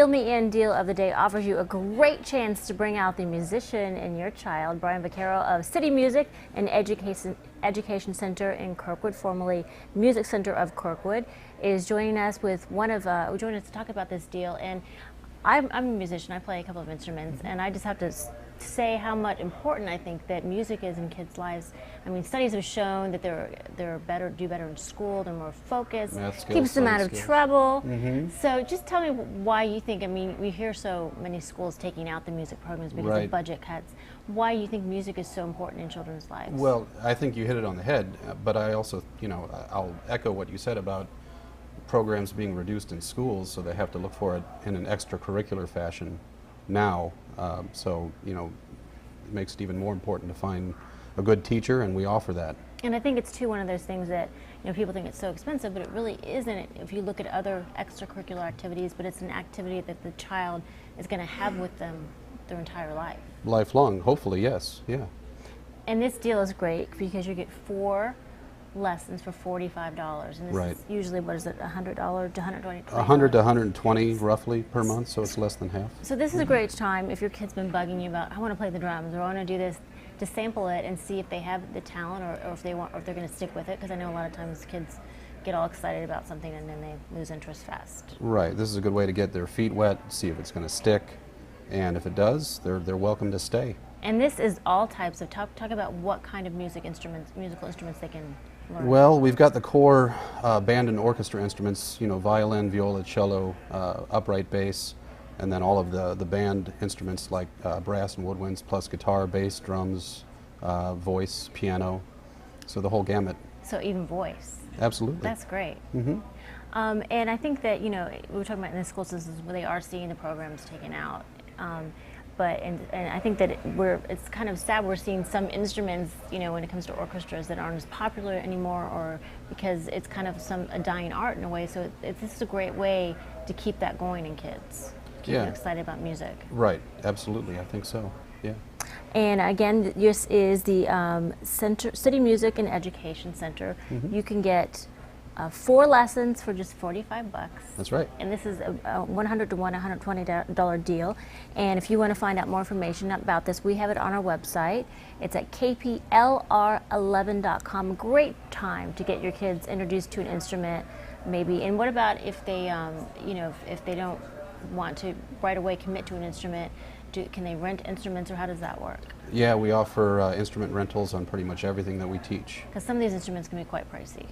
Fill Me In deal of the day offers you a great chance to bring out the musician in your child. Brian Vaccaro of City Music and Education Center in Kirkwood, formerly Music Center of Kirkwood, is joining us with joining us to talk about this deal. And I'm a musician. I play a couple of instruments, and I just have to say how much important I think that music is in kids' lives. I mean, studies have shown that do better in school, they're more focused, keeps them out of trouble. So just tell me why you think, I mean, we hear so many schools taking out the music programs because of budget cuts. Why you think music is so important in children's lives? Well, I think you hit it on the head, but I also, I'll echo what you said about programs being reduced in schools, so they have to look for it in an extracurricular fashion now. It makes it even more important to find a good teacher, and we offer that. And I think it's too one of those things that people think it's so expensive, but it really isn't. If you look at other extracurricular activities, but it's an activity that the child is going to have with them their entire life. Lifelong, hopefully, yes, yeah. And this deal is great because you get 4 lessons for $45, and this is usually, what is it, $100 to $120? $100 to $120 roughly per month, so it's less than half. So this is a great time if your kid's been bugging you about, I want to play the drums or I want to do this, to sample it and see if they have the talent or if they want, or if they're going to stick with it, because I know a lot of times kids get all excited about something and then they lose interest fast. Right. This is a good way to get their feet wet, see if it's going to stick, and if it does, they're welcome to stay. And this is all types of talk about what kind of musical instruments they can learn. Well, we've got the core band and orchestra instruments, violin, viola, cello, upright bass, and then all of the band instruments like brass and woodwinds, plus guitar, bass, drums, voice, piano, so the whole gamut. So even voice. Absolutely. That's great. And I think that, we were talking about in the school systems where they are seeing the programs taken out. And I think that it's kind of sad we're seeing some instruments, when it comes to orchestras that aren't as popular anymore, or because it's kind of a dying art in a way. So this is a great way to keep that going in kids, keep them excited about music. Right, absolutely, I think so, yeah. And again, this is the City Music and Education Center. You can get 4 lessons for just $45. That's right. And this is a $100 to $120 deal. And if you want to find out more information about this, we have it on our website. It's at kplr11.com. Great time to get your kids introduced to an instrument, maybe. And what about if they, if they don't want to right away commit to an instrument? Can they rent instruments, or how does that work? Yeah, we offer instrument rentals on pretty much everything that we teach. Because some of these instruments can be quite pricey.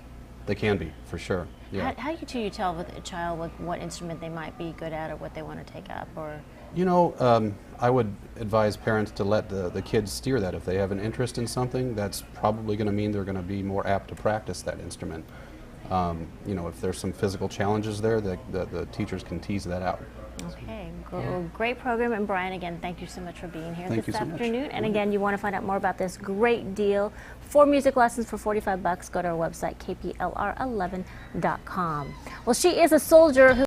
They can be, for sure. Yeah. How do you tell with a child what instrument they might be good at or what they want to take up? Or I would advise parents to let the kids steer that. If they have an interest in something, that's probably going to mean they're going to be more apt to practice that instrument. If there's some physical challenges there, the teachers can tease that out. Okay, great program. And Brian, again, thank you so much for being here this afternoon. Much. And again, you want to find out more about this great deal, 4 music lessons for $45, go to our website, kplr11.com. Well, she is a soldier who